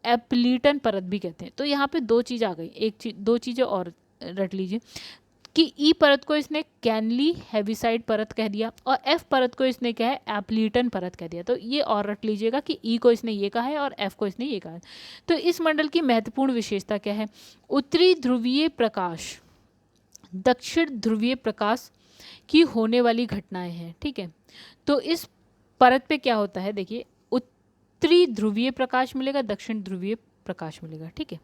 एप्लीटन परत भी कहते हैं। तो यहाँ पे दो चीज़ आ गई, एक चीज, दो चीज़ें और रट लीजिए कि ई परत को इसने कैनली हेविसाइड परत कह दिया और एफ परत को इसने क्या है, एप्लीटन परत कह दिया। तो ये और रट लीजिएगा कि ई को इसने ये कहा है और एफ को इसने ये कहा है। तो इस मंडल की महत्वपूर्ण विशेषता क्या है, उत्तरी ध्रुवीय प्रकाश, दक्षिण ध्रुवीय प्रकाश की होने वाली घटनाएं हैं, ठीक है। तो इस परत पे क्या होता है, देखिए उत्तरी ध्रुवीय प्रकाश मिलेगा, दक्षिण ध्रुवीय प्रकाश मिलेगा, ठीक है।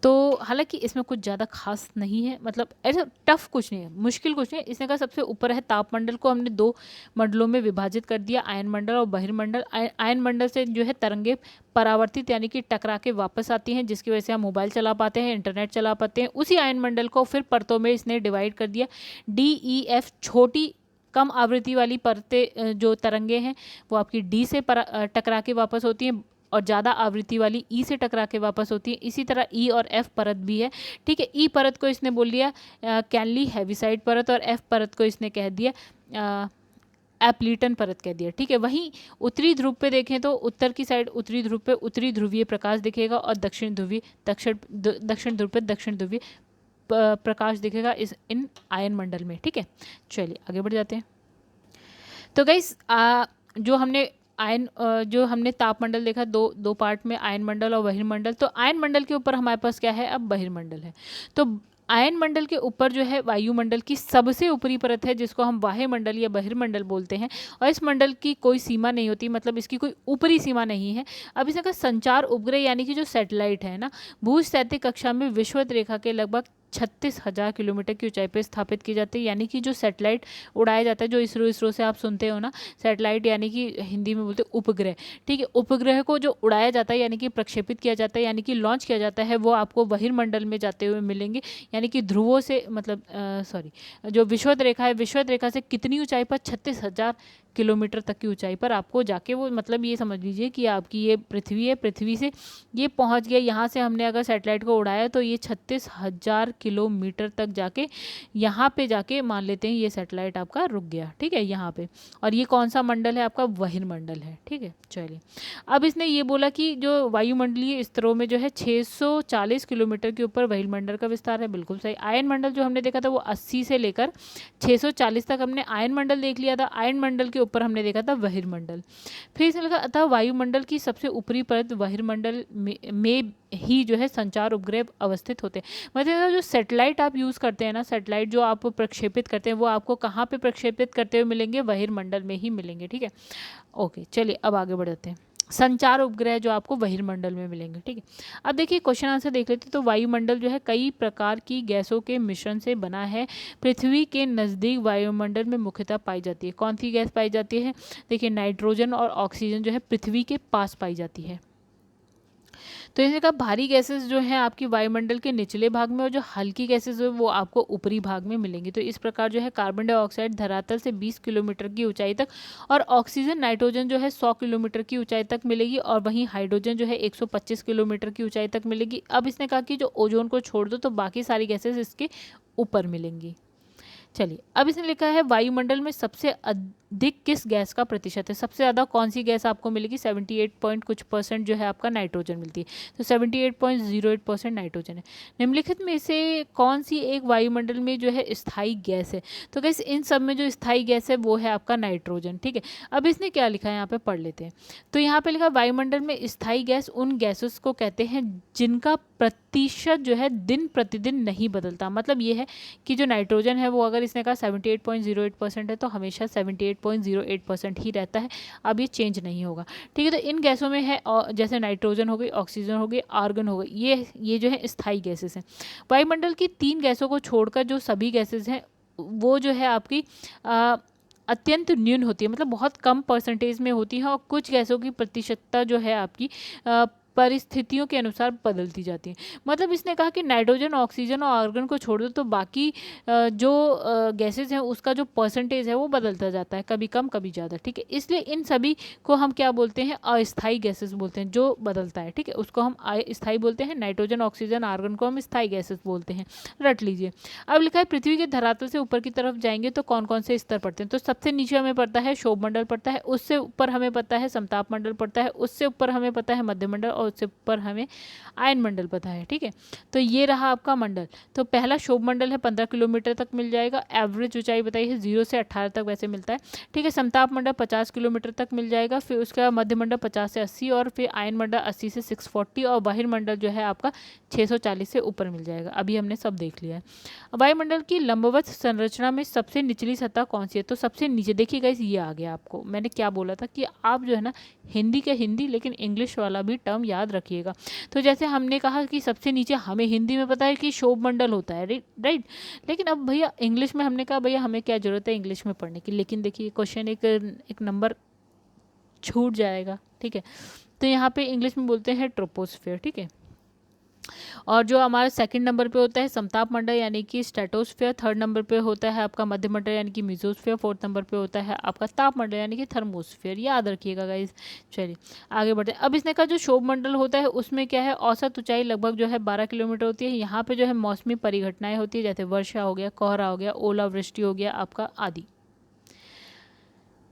तो हालांकि इसमें कुछ ज़्यादा खास नहीं है, मतलब ऐसा टफ कुछ नहीं है, मुश्किल कुछ नहीं है। इसने कहा सबसे ऊपर है तापमंडल को हमने दो मंडलों में विभाजित कर दिया, आयन मंडल और बहिर्मंडल। आयन मंडल से जो है तरंगे परावर्तित यानी कि टकरा के वापस आती हैं, जिसकी वजह से हम मोबाइल चला पाते हैं, इंटरनेट चला पाते हैं। उसी आयन मंडल को फिर परतों में इसने डिवाइड कर दिया, DEF छोटी कम आवृत्ति वाली परतें जो तरंगे हैं वो आपकी डी से टकरा के वापस होती हैं और ज़्यादा आवृत्ति वाली ई से टकरा के वापस होती है। इसी तरह ई और एफ परत भी है, ठीक है। ई परत को इसने बोल दिया कैनली हेविसाइड परत और एफ परत को इसने कह दिया एप्लीटन परत कह दिया, ठीक है। वहीं उत्तरी ध्रुव पे देखें तो उत्तर की साइड उत्तरी ध्रुव पे उत्तरी ध्रुवीय प्रकाश दिखेगा और दक्षिण ध्रुव पे दक्षिण ध्रुवीय प्रकाश दिखेगा इन आयन मंडल में, ठीक है। चलिए आगे बढ़ जाते हैं। तो गाइस जो हमने तापमंडल देखा, दो पार्ट में, आयन मंडल और बहिर्मंडल। तो आयन मंडल के ऊपर हमारे पास क्या है, अब बहिर्मंडल है। तो आयन मंडल के ऊपर जो है वायुमंडल की सबसे ऊपरी परत है, जिसको हम वायुमंडल या बहिर्मंडल बोलते हैं। और इस मंडल की कोई सीमा नहीं होती, मतलब इसकी कोई ऊपरी सीमा नहीं है। अब इसका संचार उपग्रह यानी कि जो सैटेलाइट है ना, भूस्थैतिक कक्षा में विषुवत रेखा के लगभग 36,000 किलोमीटर की ऊंचाई पर स्थापित की जाती है। यानी कि जो सैटेलाइट उड़ाया जाता है, जो इसरो से आप सुनते हो ना, सैटेलाइट यानी कि हिंदी में बोलते हैं उपग्रह, ठीक है। उपग्रह को जो उड़ाया जाता है यानी कि प्रक्षेपित किया जाता है यानी कि लॉन्च किया जाता है, वो आपको बहिर्मंडल में जाते हुए मिलेंगे। यानी कि ध्रुवों से मतलब जो विषुवत रेखा है, विषुवत रेखा से कितनी ऊंचाई पर, 36,000 किलोमीटर तक की ऊंचाई पर आपको जाके वो, मतलब ये समझ लीजिए कि आपकी ये पृथ्वी है, पृथ्वी से ये पहुंच गया। यहाँ से हमने अगर सैटेलाइट को उड़ाया तो ये 36,000 किलोमीटर तक जाके यहाँ पे जाके मान लेते हैं ये सैटेलाइट आपका रुक गया, ठीक है, यहाँ पे। और ये कौन सा मंडल है, आपका बहिर्मंडल है, ठीक है। चलिए अब इसने ये बोला कि जो वायुमंडलीय स्तरों में जो है 640 किलोमीटर के ऊपर बहिर्मंडल का विस्तार है, बिल्कुल सही। आयन मंडल जो हमने देखा था वो 80 से लेकर 640 तक हमने आयन मंडल देख लिया था। आयन मंडल के ऊपर हमने देखा था बहिर्मंडल। फिर इसने लिखा था वायुमंडल की सबसे ऊपरी परत बहिर्मंडल में ही जो है संचार उपग्रह अवस्थित होते हैं। मतलब जो सैटेलाइट आप यूज़ करते हैं ना, सैटेलाइट जो आप प्रक्षेपित करते हैं, वो आपको कहाँ पे प्रक्षेपित करते हुए मिलेंगे, बहिर्मंडल में ही मिलेंगे, ठीक है। ओके चलिए अब आगे बढ़ जाते हैं। संचार उपग्रह जो आपको बहिर्मंडल में मिलेंगे, ठीक है। अब देखिए क्वेश्चन आंसर देख लेते हैं। तो वायुमंडल जो है कई प्रकार की गैसों के मिश्रण से बना है। पृथ्वी के नज़दीक वायुमंडल में मुख्यतः पाई जाती है। कौन सी गैस पाई जाती है, देखिए नाइट्रोजन और ऑक्सीजन जो है पृथ्वी के पास पाई जाती है। तो इसने कहा भारी गैसेस जो हैं आपकी वायुमंडल के निचले भाग में और जो हल्की गैसेस है वो आपको ऊपरी भाग में मिलेंगी। तो इस प्रकार जो है कार्बन डाइऑक्साइड धरातल से 20 किलोमीटर की ऊंचाई तक और ऑक्सीजन नाइट्रोजन जो है 100 किलोमीटर की ऊंचाई तक मिलेगी और वहीं हाइड्रोजन जो है 125 किलोमीटर की ऊंचाई तक मिलेगी। अब इसने कहा कि जो ओजोन को छोड़ दो तो बाकी सारी गैसेस इसके ऊपर मिलेंगी। चलिए अब इसने लिखा है वायुमंडल में सबसे अधिक किस गैस का प्रतिशत है। सबसे ज़्यादा कौन सी गैस आपको मिलेगी, 78% जो है आपका नाइट्रोजन मिलती है। तो 78.08% नाइट्रोजन है। निम्नलिखित में से कौन सी एक वायुमंडल में जो है स्थायी गैस है। तो गैस इन सब में जो स्थायी गैस है वो है आपका नाइट्रोजन, ठीक है। अब इसने क्या लिखा है यहाँ पे पढ़ लेते हैं। तो यहाँ पे लिखा वायुमंडल में स्थायी गैस उन गैसेस को कहते हैं जिनका प्रतिशत जो है दिन प्रतिदिन नहीं बदलता। मतलब ये है कि जो नाइट्रोजन है वो अगर इसने कहा 78.08% है तो हमेशा 78.08% ही रहता है। अब ये चेंज नहीं होगा, ठीक है। तो इन गैसों में है जैसे नाइट्रोजन हो गई, ऑक्सीजन हो गई, आर्गन हो गई, ये जो है स्थायी गैसेस हैं। वायुमंडल की 3 गैसों को छोड़कर जो सभी गैसेस हैं वो जो है आपकी अत्यंत न्यून होती है, मतलब बहुत कम परसेंटेज में होती है। और कुछ गैसों की प्रतिशतता जो है आपकी परिस्थितियों के अनुसार बदलती जाती हैं। मतलब इसने कहा कि नाइट्रोजन, ऑक्सीजन और आर्गन को छोड़ दो तो बाकी जो गैसेज हैं उसका जो परसेंटेज है वो बदलता जाता है, कभी कम कभी ज़्यादा, ठीक है। इसलिए इन सभी को हम क्या बोलते हैं, अस्थायी गैसेज बोलते हैं, जो बदलता है, ठीक है, उसको हम अस्थायी बोलते हैं। नाइट्रोजन, ऑक्सीजन, आर्गन को हम स्थायी गैसेज बोलते हैं, रट लीजिए। अब लिखा है पृथ्वी के धरातल से ऊपर की तरफ जाएंगे तो कौन कौन से स्तर पड़ते हैं। तो सबसे नीचे हमें पड़ता है क्षोभ मंडल पड़ता है, उससे ऊपर हमें पता है समताप मंडल पड़ता है, उससे ऊपर हमें पता है मध्यमंडल और उससे ऊपर हमें आयन मंडल पता है, ठीक है। तो ये रहा आपका मंडल। तो पहला क्षोभ मंडल है 15 किलोमीटर तक मिल जाएगा, एवरेज ऊंचाई बताई है 0 से 18 तक वैसे मिलता है, ठीक है। समताप मंडल 50 किलोमीटर तक मिल जाएगा, फिर उसके बाद मध्य मंडल 50 से 80 और फिर आयन मंडल 80 से 640 और बहिर्मंडल जो है आपका 640 से ऊपर मिल जाएगा। अभी हमने सब देख लिया है। वायुमंडल की लंबवत संरचना में सबसे निचली सतह कौन सी है। तो सबसे नीचे देखिएगा, ये आ गया। आपको मैंने क्या बोला था कि आप जो है ना हिंदी के हिंदी लेकिन इंग्लिश वाला भी टर्म याद रखिएगा। तो जैसे हमने कहा कि सबसे नीचे हमें हिंदी में पता है कि क्षोभ मंडल होता है, राइट। लेकिन अब भैया इंग्लिश में हमने कहा भैया हमें क्या जरूरत है इंग्लिश में पढ़ने की, लेकिन देखिए क्वेश्चन एक नंबर छूट जाएगा, ठीक है। तो यहाँ पे इंग्लिश में बोलते हैं ट्रोपोस्फेयर, ठीक है। और जो हमारा सेकंड नंबर पे होता है समताप मंडल यानी कि स्ट्रेटोस्फेयर, थर्ड नंबर पे होता है आपका मध्य मंडल यानी कि मेसोस्फेयर, फोर्थ नंबर पे होता है आपका ताप मंडल यानी कि थर्मोस्फेयर। याद रखिएगा गाइस। चलिए आगे बढ़ते हैं। अब इसने कहा जो क्षोभ मंडल होता है उसमें क्या है, औसत ऊंचाई लगभग जो है 12 किलोमीटर होती है। यहाँ पे जो है मौसमी परिघटनाएं होती है, जैसे वर्षा हो गया, कोहरा हो गया, ओलावृष्टि हो गया आपका आदि।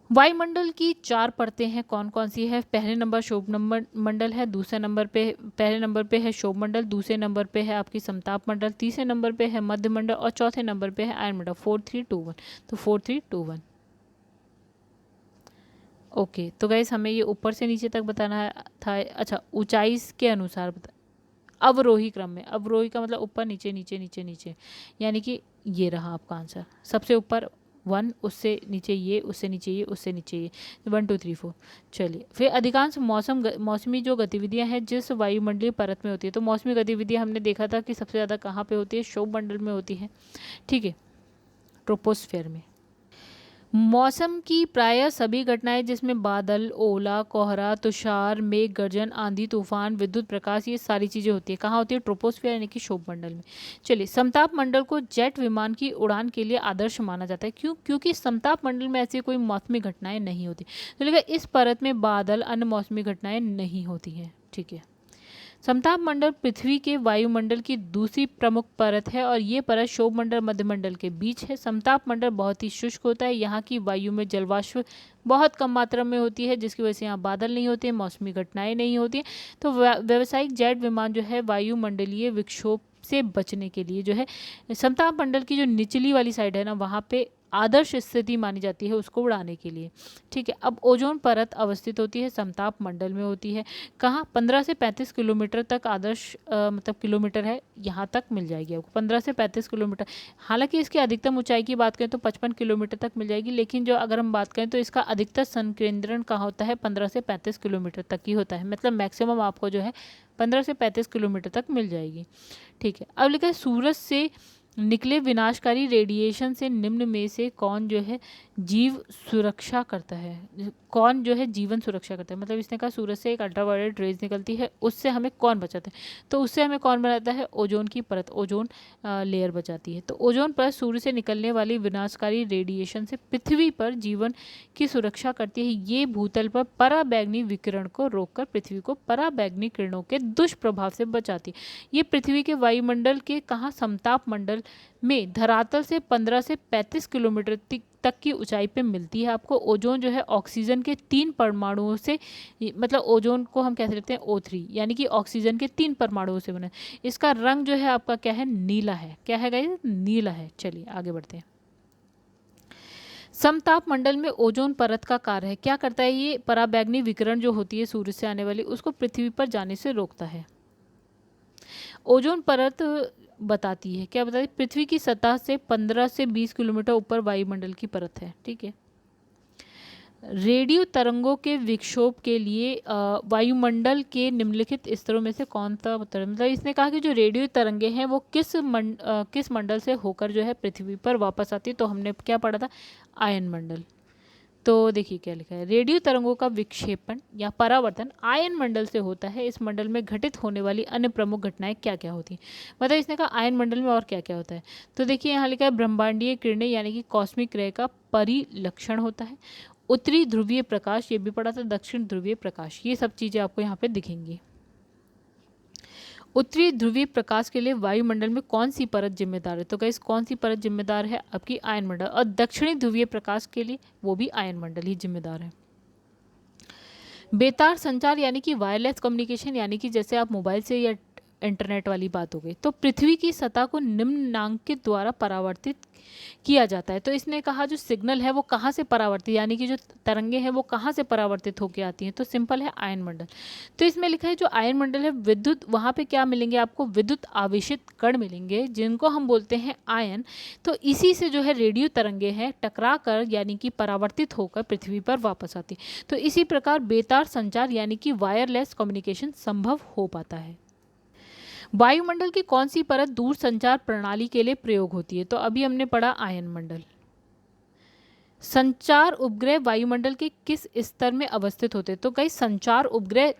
वायुमंडल की 4 परतें हैं, कौन कौन सी है। पहले नंबर क्षोभ मंडल है, दूसरे नंबर पे पहले नंबर पे है क्षोभ मंडल, दूसरे नंबर पे है आपकी समताप मंडल, तीसरे नंबर पे है मध्य मंडल और चौथे नंबर पे है आयन मंडल। 4 3 2 1। तो 4 3 2 1। ओके, तो गाइस हमें ये ऊपर से नीचे तक बताना था। अच्छा, ऊंचाई के अनुसार बता, अवरोही क्रम में। अवरोही का मतलब ऊपर नीचे नीचे नीचे नीचे, यानी कि ये रहा आपका आंसर। सबसे ऊपर 1, उससे नीचे ये, उससे नीचे ये, उससे नीचे ये, 1 2 3 4। चलिए फिर अधिकांश मौसमी जो गतिविधियां हैं जिस वायुमंडलीय परत में होती है। तो मौसमी गतिविधियां हमने देखा था कि सबसे ज़्यादा कहाँ पे होती है, क्षोभ मंडल में होती है, ठीक है, ट्रोपोस्फेयर में। मौसम की प्रायः सभी घटनाएं जिसमें बादल, ओला, कोहरा, तुषार, मेघ गर्जन, आंधी तूफान, विद्युत प्रकाश, ये सारी चीज़ें होती है कहाँ होती है, ट्रोपोस्फियर यानी कि क्षोभ मंडल में। चलिए, समताप मंडल को जेट विमान की उड़ान के लिए आदर्श माना जाता है। क्यों? क्योंकि समताप मंडल में ऐसी कोई मौसमी घटनाएं नहीं होती। तो लिखा इस परत में बादल, अन्य मौसमी घटनाएं नहीं होती हैं, ठीक है। समताप मंडल पृथ्वी के वायुमंडल की दूसरी प्रमुख परत है और ये परत क्षोभ मंडल मध्यमंडल के बीच है। समताप मंडल बहुत ही शुष्क होता है, यहाँ की वायु में जलवाष्प बहुत कम मात्रा में होती है, जिसकी वजह से यहाँ बादल नहीं होते, मौसमी घटनाएं नहीं होती। तो व्यावसायिक जेट विमान जो है वायुमंडलीय विक्षोभ से बचने के लिए जो है समताप मंडल की जो निचली वाली साइड है ना, वहाँ पे आदर्श स्थिति मानी जाती है उसको उड़ाने के लिए, ठीक है। अब ओजोन परत अवस्थित होती है समताप मंडल में होती है, कहाँ, 15 से 35 किलोमीटर तक आदर्श मतलब किलोमीटर है, यहाँ तक मिल जाएगी आपको 15 से 35 किलोमीटर। हालांकि इसकी अधिकतम ऊंचाई की बात करें तो 55 किलोमीटर तक मिल जाएगी, लेकिन जो अगर हम बात करें तो इसका अधिकतर संकेंद्रण कहाँ होता है, 15 से 35 किलोमीटर तक ही होता है। मतलब मैक्सिमम आपको जो है 15 से 35 किलोमीटर तक मिल जाएगी, ठीक है। अब लिखा है सूरज से निकले विनाशकारी रेडिएशन से निम्न में से कौन जो है जीव सुरक्षा करता है, कौन जो है जीवन सुरक्षा करता है। मतलब इसने कहा सूरज से एक अल्ट्रावायलेट रेज निकलती है, उससे हमें कौन बचाता है। तो उससे हमें कौन बनाता है, ओजोन की परत, ओजोन लेयर बचाती है। तो ओजोन परत सूर्य से निकलने वाली विनाशकारी रेडिएशन से पृथ्वी पर जीवन की सुरक्षा करती है। ये भूतल पर पराबैंगनी विकिरण को रोककर पृथ्वी को पराबैंगनी किरणों के दुष्प्रभाव से बचाती है। ये पृथ्वी के वायुमंडल के कहाँ, समताप मंडल में धरातल से 15 से 35 किलोमीटर तक की ऊंचाई पे मिलती है आपको। ओजोन जो है ऑक्सीजन के 3 परमाणुओं से, मतलब ओजोन को हम कैसे लिखते हैं, O3, यानी कि ऑक्सीजन के 3 परमाणुओं से बना है। इसका रंग जो है आपका क्या है, नीला है। क्या है गाइस, नीला है। चलिए आगे बढ़ते हैं। समताप मंडल में ओजोन परत का कार्य है, क्या करता है, ये पराबैंगनी विकिरण जो होती है सूर्य से आने वाली, उसको पृथ्वी पर जाने से रोकता है। ओजोन परत बताती है, क्या बताती है, पृथ्वी की सतह से 15 से 20 किलोमीटर ऊपर वायुमंडल की परत है, ठीक है। रेडियो तरंगों के विक्षोभ के लिए वायुमंडल के निम्नलिखित स्तरों में से कौन सा उत्तर, मतलब इसने कहा कि जो रेडियो तरंगे हैं वो किस मंडल से होकर जो है पृथ्वी पर वापस आती है। तो हमने क्या पढ़ा था, आयन मंडल। तो देखिए क्या लिखा है, रेडियो तरंगों का विक्षेपण या परावर्तन आयन मंडल से होता है। इस मंडल में घटित होने वाली अन्य प्रमुख घटनाएं क्या क्या होती हैं। मतलब इसने कहा आयन मंडल में और क्या क्या होता है। तो देखिए यहाँ लिखा है ब्रह्मांडीय किरणें यानी कि कॉस्मिक रे का परिलक्षण होता है, उत्तरी ध्रुवीय प्रकाश, ये भी पढ़ा था, दक्षिण ध्रुवीय प्रकाश, ये सब चीज़ें आपको यहाँ पे दिखेंगी। उत्तरी ध्रुवीय प्रकाश के लिए वायुमंडल में कौन सी परत जिम्मेदार है। तो गाइस कौन सी परत जिम्मेदार है, आपकी आयन मंडल। और दक्षिणी ध्रुवीय प्रकाश के लिए वो भी आयन मंडल ही जिम्मेदार है। बेतार संचार यानी कि वायरलेस कम्युनिकेशन, यानी कि जैसे आप मोबाइल से या इंटरनेट वाली बात हो गई। तो पृथ्वी की सतह को निम्नांकित द्वारा परावर्तित किया जाता है। तो इसने कहा जो सिग्नल है वो कहाँ से परावर्तित, यानी कि जो तरंगे हैं वो कहाँ से परावर्तित होकर आती हैं। तो सिंपल है आयन मंडल। तो इसमें लिखा है जो आयन मंडल है विद्युत, वहाँ पे क्या मिलेंगे आपको, विद्युत आवेशित कण मिलेंगे जिनको हम बोलते हैं आयन। तो इसी से जो है रेडियो तरंगे हैं टकरा कर यानी कि परावर्तित होकर पृथ्वी पर वापस आती। तो इसी प्रकार बेतार संचार यानी कि वायरलेस कम्युनिकेशन संभव हो पाता है। वायुमंडल की कौन सी परत दूर संचार प्रणाली के लिए प्रयोग होती है। तो अभी हमने पढ़ा आयन मंडल। संचार उपग्रह वायुमंडल के किस स्तर में अवस्थित होते हैं। तो कई संचार उपग्रह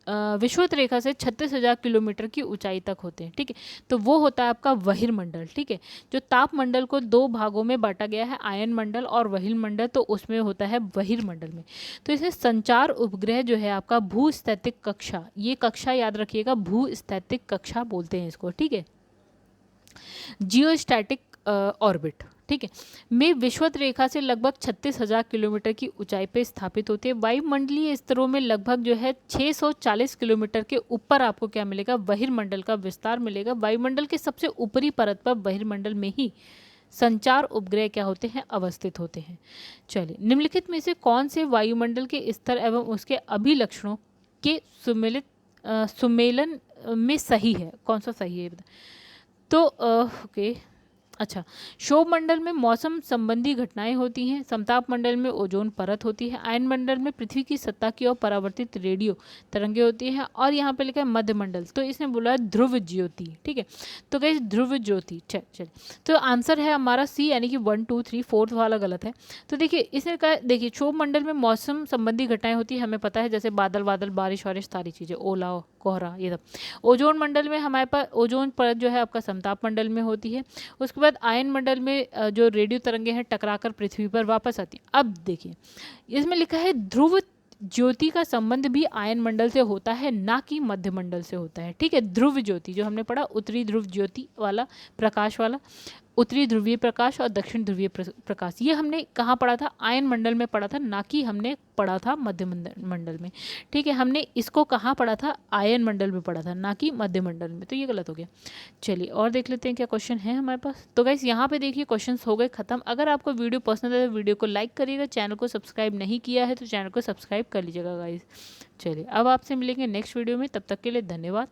विषुवत रेखा से 36,000 किलोमीटर की ऊंचाई तक होते हैं। ठीक है, तो वो होता है आपका बहिर्मंडल। ठीक है, जो तापमंडल को दो भागों में बांटा गया है, आयन मंडल और बहिर्मंडल, तो उसमें होता है बहिर्मंडल में। तो इसे संचार उपग्रह जो है आपका भूस्थैतिक कक्षा, ये कक्षा याद रखिएगा, भूस्थैतिक कक्षा बोलते हैं इसको। ठीक है, जियोस्टैटिक ऑर्बिट, ठीक है, में विषुवत रेखा से लगभग 36,000 किलोमीटर की ऊंचाई पर स्थापित होती है। वायुमंडलीय स्तरों में लगभग जो है 640 किलोमीटर के ऊपर आपको क्या मिलेगा, बहिर्मंडल का विस्तार मिलेगा। वायुमंडल के सबसे ऊपरी परत पर बहिर्मंडल में ही संचार उपग्रह क्या होते हैं, अवस्थित होते हैं। चलिए, निम्नलिखित में से कौन से वायुमंडल के स्तर एवं उसके अभिलक्षणों के सुमेलन में सही है, कौन सा सही है। तो ओके, अच्छा, क्षोभ मंडल में मौसम संबंधी घटनाएं होती हैं, समताप मंडल में ओजोन परत होती है, आयन मंडल में पृथ्वी की सतह की ओर परावर्तित रेडियो तरंगे होती हैं, और यहाँ पे लिखा है मध्य मंडल, तो इसने बोला है ध्रुव ज्योति। ठीक है, तो गाइस ध्रुव ज्योति, चल तो आंसर है हमारा सी, यानी कि 1 2 3 4 वाला गलत है। तो देखिए इसने कहा, देखिए क्षोभ मंडल में मौसम संबंधी घटनाएं होती है, हमें पता है, जैसे बादल वादल, बारिश वारिश, सारी चीज़ें, ओला कोहरा, ये सब। ओजोन मंडल में हमारे पास ओजोन परत जो है आपका समताप मंडल में होती है। उसके बाद आयन मंडल में जो रेडियो तरंगे हैं टकराकर पृथ्वी पर वापस आती हैं। अब देखिए इसमें लिखा है ध्रुव ज्योति का संबंध भी आयन मंडल से होता है, ना कि मध्य मंडल से होता है। ठीक है, ध्रुव ज्योति जो हमने पढ़ा, उत्तरी ध्रुव ज्योति वाला प्रकाश वाला, उत्तरी ध्रुवीय प्रकाश और दक्षिण ध्रुवीय प्रकाश, ये हमने कहाँ पढ़ा था, आयन मंडल में पढ़ा था, ना कि हमने पढ़ा था मध्य मंडल में। ठीक है, हमने इसको कहाँ पढ़ा था, आयन मंडल में पढ़ा था, ना कि मध्य मंडल में, तो ये गलत हो गया। चलिए और देख लेते हैं क्या क्वेश्चन है हमारे पास। तो गाइस यहाँ पे देखिए क्वेश्चंस हो गए खत्म। अगर आपको वीडियो पसंद है तो वीडियो को लाइक करिएगा, चैनल को सब्सक्राइब नहीं किया है तो चैनल को सब्सक्राइब कर लीजिएगा गाइस। चलिए अब आपसे मिलेंगे नेक्स्ट वीडियो में, तब तक के लिए धन्यवाद।